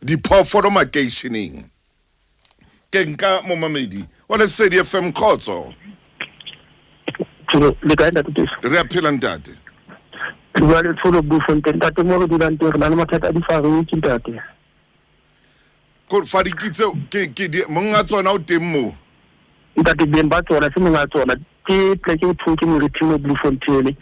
diphoofolo makeisheneng ke nka momamedi o le Sedi FM khotso le ka ntate Thuso re a phela ntate ke bua Liphoofolo Bloemfontain ntate mo re dulang teng re na le mathata a di Fariki ntate ko Fariki tseo ke monga tsona o teng mo ntate beng ba tsona se monga tsona ke pleke o thuke mo re timo Bloemfontain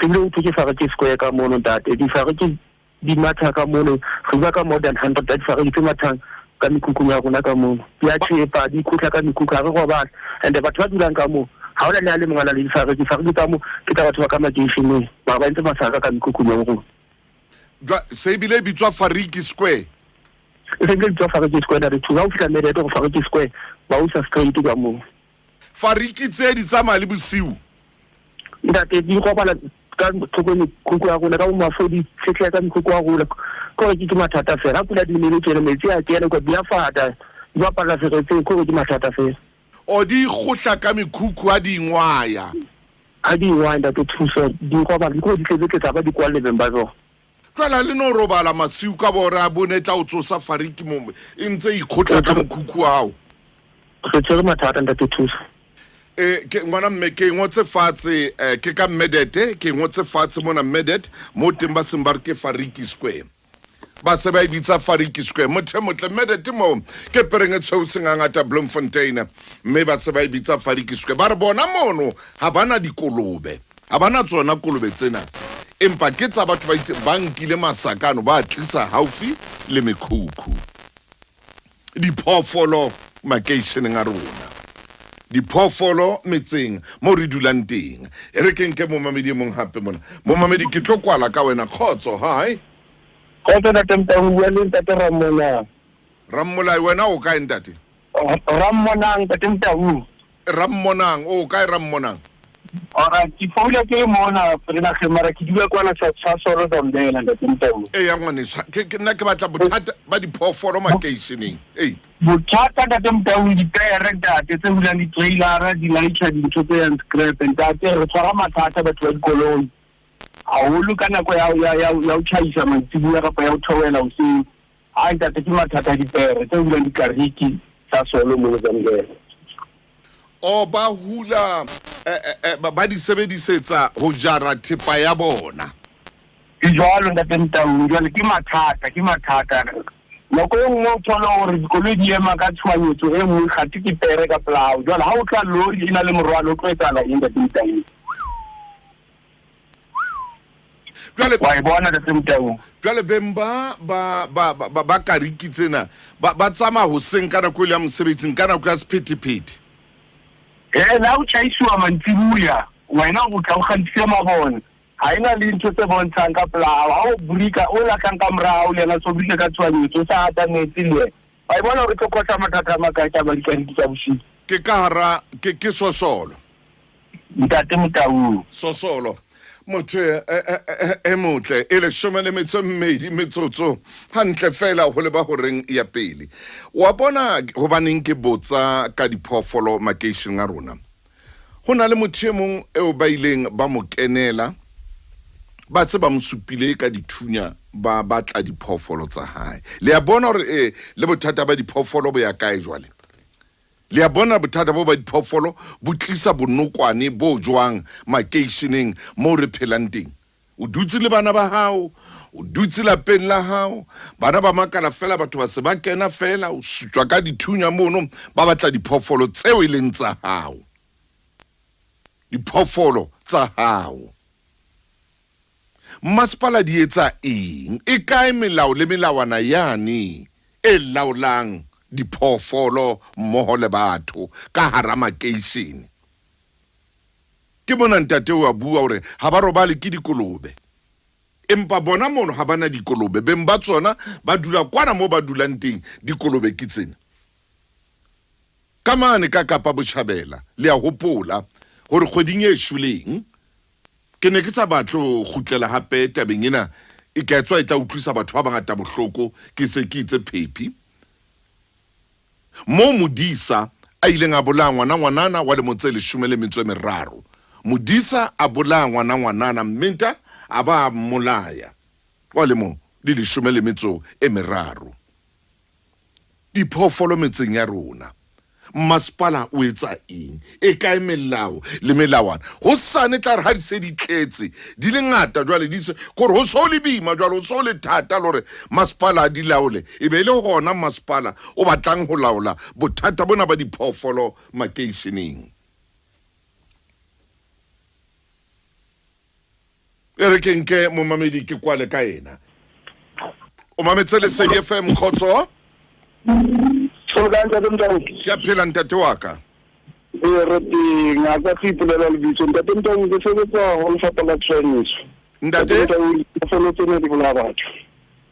se le o thuke Fariki square ka mono ntate di Fariki di matha ka mono re bua ka more than 100 di Fariki tse mathang ka mikuku ya rona ka mono ya tshepa di khutla ka mikuku ga re go ba and batho ba dulang ka mono ha ona le a le mongana le Fariki ka mo ke ta batho ba ka makeisheneng ba ba ntse ba saka ka mikuku ya rona se bile bitswa Fariki square se bile bitswa Fariki square da re thusa o fitla mere go Fariki square ba usa straight ka mo Fariki tse di tsama le bosiu ntate di go bala ka thokoni kuku ya rona ka mo mafodi setla ka mikuku ya rona ko ke mathata fela pula di ne le tsene metsi a tsene ko dia fata ba pala se re ko ke mathata fela o di khotla ka mekuku a dingwaya a dingwaya ke thuso di go ba di go di tletse tsa ba di kwa le bemba zo tsala le no robala masiu ka bora bonetla o tsosa Fariki mo ntse ikhotla ka mekuku ao se tsere mathata ntate thuso ke ngwana mme ke ngotse fatshe ke ka Medete ke ngotse fatshe mona Medete mo temba sembar ke Fariki square ba se ba ibitsa Fariki square mothe motle Medete mo ke perenge tshweu sengangata Bloemfontain mme ba se ba ibitsa Fariki square ba re bona mono ha bana dikolobe ha bana tsona kolobe tsena empa ke tsa batho ba itse ba nkile masakano ba tlisa haufi le mekhukhu diphoofolo makeisheneng a rona diphoofolo metseng mo re dulang teng re ke nke momamedi mong hape mona momamedi ke tlo kwala ka wena khotso hi khotso da temta o bua le ntate Rammolai wena o kae ntate Rammonang ka temta o Rammonang o kae Rammonang ora ki foula ke mona prena khemara ki dua kwana sa soro zambela ntate temta o ya ngwanesa ke nna ke batla bothata ba diphoofolo makeisheneng bothata ka temta o di pere ntate tse bulang di trailer di laitha di ntho tse yang scrap ntate re tshwara mathata batho ba dikoloi a o lu kana ko ya o chaisa mantsibuya ka ya o thowela o se a ntate ke mathata di pere tse bulang di kariki sa solo mo zambela o ba hula ba di sebedisetsa ho jara thepa ya bona ke jalo ntate ntau jalo ke mathata nako e nngwe o thola gore dikoloi di ema ka tshwanyetso e nngwe gate ke pere ka polao jalo ha o tla lori e na le morwalo o tlo etsala eng ntate ntau wa e bona ntate ntau jale bemba ba kariki tsena ba tsama ho seng kana ko ya mosebetsing kana ko ya sephethephethe la o chaisiwa mantsibuya wena o tla o gantse mabone ha ina le ntho tse bontshang ka polao ha o burika o la ka morao le na so bile ka tshwanyetso sa ata metsi le ba bona hore tlo khotla mathata ma ka tsa ba dikariki tsa bushi ke ka hara ke sosolo ntate motau sosolo motho motle e le shomele mmedi metsotso hantle fela ho le ba horeng ya pele wa bona go baneng ke botsa ka diphoofolo makeisheneng a rona ho na le motho mong e o ba ileng ba mo kenela ba se ba mosupile ka dithunya ba batla diphoofolo tsa hae le ya bona hore le bothata ba diphoofolo bo ya kae jwale le ya bona bothata bo ba diphoofolo bo tlisa bonokwane bo jwang makeisheneng mo re phelang teng o dutse le bana ba hao o dutse lapeng la hao bana ba makala fela batho ba se ba kena fela o sutswa ka dithunya mono ba batla diphoofolo tseo e leng tsa hao diphoofolo tsa hao masepala di etsa eng e kae melao le melawana yane e laolang diphoofolo mmoho le batho ka hara makeishene ke bona ntate wa bua hore ha ba robale ke dikolobe empa bona mono ha bana dikolobe beng ba tsona ba dula kwana mo ba dulang teng dikolobe ke tsena ka mane ka Kapa Botjhabela le a hopola hore kgweding e shuleng ke ne ke sa batlo khutlela hape tabeng ena e ka tswa e tla utlwisa batho ba bangata bohloko ke se ke itse phephi mo modisa a ileng a bolaya ngwanana wa le motsele 13 modisa a bolaya ngwanana mmenta a ba molaya wa le mo di 13 diphoofolo metseng ya rona masepala o etsa eng e kae melao le melawana ho sane tla re ha di se di tletse di le ngata jwale di se gore ho so le bima jwale ho so le thata lore masepala di laole e be le gona masepala o batlang ho laola bothata bona ba diphoofolo makeisheneng e re kenke mo mamedi ke kwale ka ena o mametse le Lesedi FM khotso ya phela ntate wa ka re di ngaka tsipulela le bitso ntate ntong ke sebetsa ho lefapha la trainees ntate diphoofolo tsena di bolaya batho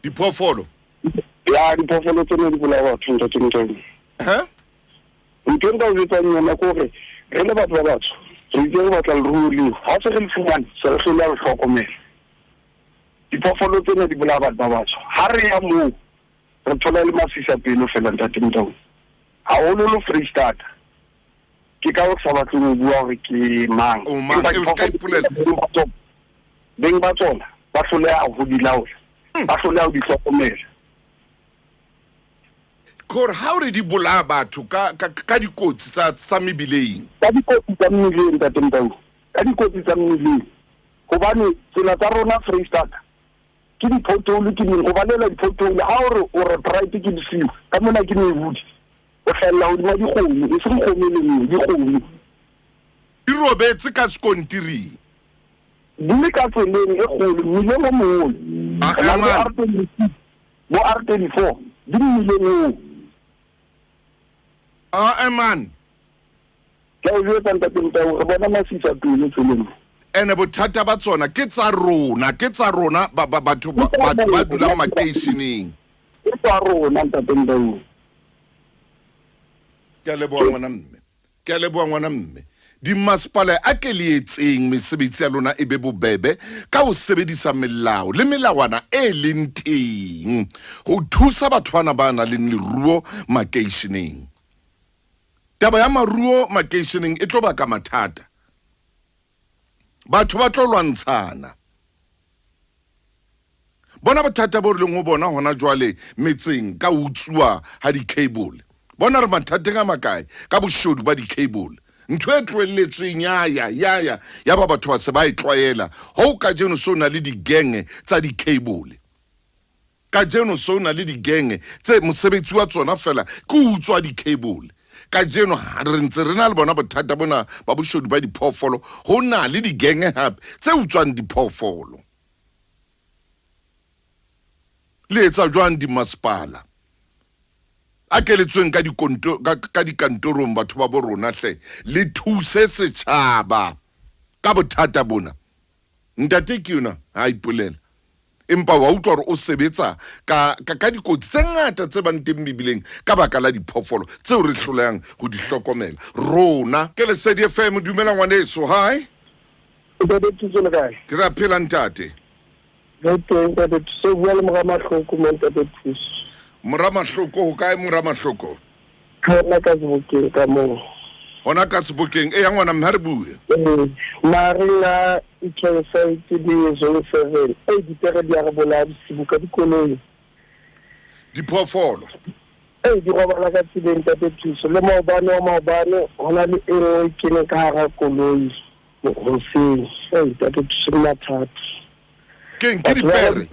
diphoofolo ya diphoofolo tsena di bolaya batho ntate ntong ntho nka o jetsang yona kore re le batho ba batsho re itse re batla leruo leo ha se re le fumane se re hlola re hlokomela diphoofolo tsena di bolaya batho ba batsho ha re ya moo re thola le masisa pelo fela ntate ntong haholo lo Freestata ke ka o sa batle go bua gore ke mang beng ba tsona ba hloleha go di laola ba hloleha go di hlokomela kore ha re di bolaya batho ka dikotsi tsa mebileng ka dikotsi tsa mmileng ntate ntong ka dikotsi tsa mmileng gobane tsela tsa rona Freestata ke di-pothole ke ding go balela di-pothole ha o re bright ke difio ka mona ke mebudi o hlalla hodima dikgomo e seng kgomo le nngwe dikgomo di robetse ka sekontiring di le ka tseleng e kgolo mmileng o moholo mo R34 di mmileng man ke o jwetsa ntate ntao re bona masisa pele tseleng ene bothata ba tsona ke tsa rona batho ba dulang makeisheneng ke tsa rona ntate ntao ke a leboha ngwana mme dimasepala a ke le etseng mesebetsi ya lona e be bobebe ka ho sebedisa melao le melawana e leng teng ho thusa batho bana ba na le leruo makeisheneng taba ya maruo makeisheneng e tlo baka mathata batho ba tlo lwantshana bona bothata bo re leng ho bona hona jwale metseng ka utsuwa ha di-cable bona re mathateng a makae ka boshodu ba di-cable ntho e tloeletsweng ya ba batho ba se ba e tlwaela ho ka jeno so na le digenge tsa di-cable ka jeno so na le digenge tse mosebetsi wa tsona fela ke utswa di-cable ka jeno re ntse re na le bona bothata bona ba boshodu ba diphoofolo ho na le digenge hape tse utswang diphoofolo le etsa jwang dimasepala a ke letsweng ka dikantorong batho ba bo rona hle le thuse setjhaba ka bothata bona ntate ke yona ha ipolela empa wa utlwa hore o sebetsa ka dikotsi tse ngata tse bang teng mebileng ka baka la diphoofolo tseo re hlolehang ho di hlokomela rona ke Lesedi FM dumela ngwaneso hi ke ra phela ntate moramahloko ho kae moramahloko hona ka sebokeng e ya ngwana mme ha re bue marina i-campsite di zone 7 e dipere di a re bolaya bosibu ka dikoloi diphoofolo di robala ka tseleng tate Thuso le maobane hona le e nngwe kene ka hara koloi hoseng tate Thuso le mathata ke dipere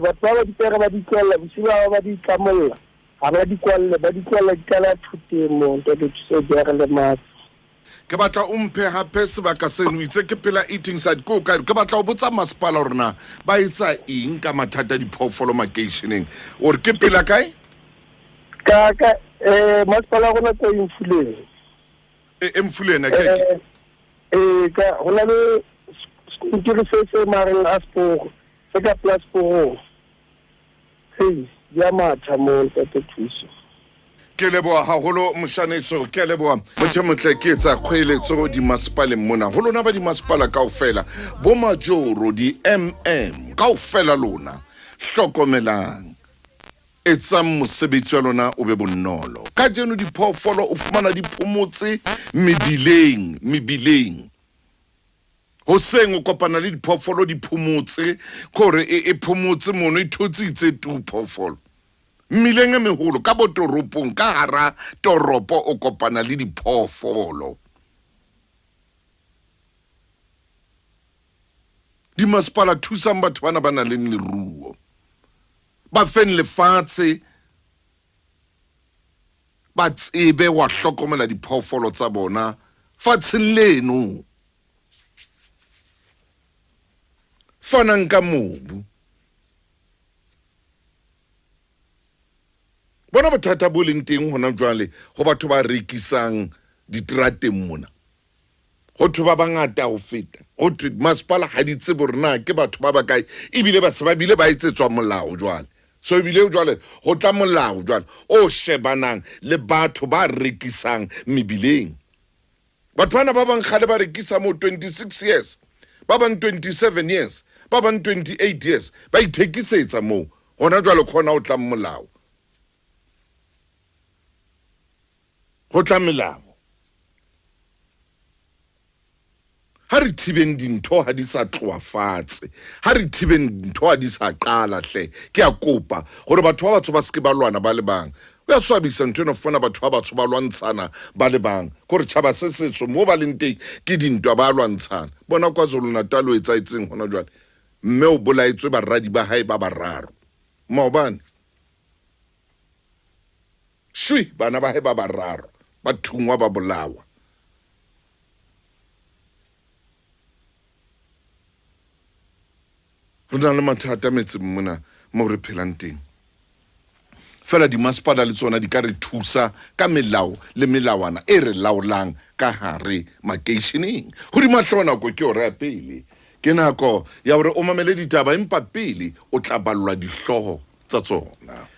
batho ba dipere ba di tlohella bosibu ba di tlamolla ha ba di kwalla di kala thutemo tate Thuso di a re le matha ke batla o mphe hape sebaka seno itse ke pela eating side ko ka ke batla o botsa masepala rona ba etsa eng ka mathata diphoofolo makeisheneng or ke pela kae ka masepala rona ko Mfuleni Mfuleni ka hona le skontiri se mareng a sporo se ka plus sporo ya matha mo tate Thuso ke leboa haholo moshaneso ke leboa motle ke etsa kgweletso di masepaleng mona ho lona ba di masepala kaofela bo majoro di kaofela lona hlokomelang etsa mosebetsi wa lona o be bonolo ka jeno diphoofolo o fumana di phomotse mebileng hoseng o kopana le diphoofolo di phomotse kore e phomotse mono e thotsitse tu phoofolo mmileng e meholo ka botoropong ka hara toropo o kopana le diphoofolo. Di masepala thusang batho bana ba nang le leruo, ba feng lefatshe, ba tsebe wa hlokomela diphoofolo tsa bona fatsheng leno. Fanang ka mobu. Bona bothata bo leng teng hona jwale ho batho ba rekisang diterateng mona. Ho thwe ba bangata ho feta. Ho thwe masepala ha di tsebe hore na ke batho ba bakae, ebile ba se ba bile ba etsetswa molao jwale. So ebile jwale ho tla molao jwale o shebanang le batho ba rekisang mebileng. Batho bana ba bang khale ba rekisa mo 26 years, ba bang 27 years, ba bang 28 years, ba ithekisetsa mo. Hona jwale khona o tla molao. Ho tla molao. Ha re thibeng dintho ha di sa tloa fatshe, ha re thibeng dintho ha di sa qala hle, ke a kopa gore batho ba batsho ba seke ba lwana ba le bang. O ya swabisa ntho eno fona batho ba batsho ba lwantshana ba le bang, gore tšhaba se setso mo ba leng teng ke dintwa ba lwantshana. Bona KwaZulu-Natal o etsaetseng hona jwale, mme o bolaetswe baradi ba hae ba bararo. Maobane shui bana ba hae ba bararo ba thungwa ba bolawa. Ho na le mathata metseng mona mo re phelang teng. Fela di masepala le tsona di ka re thusa ka melao le melawana e re laolang ka hare makeisheneng. Ho di mahlona ko ke ora ya pele, ke nako ya hore o mamele ditaba empa pele o tla ballwa dihloho tsa tsona.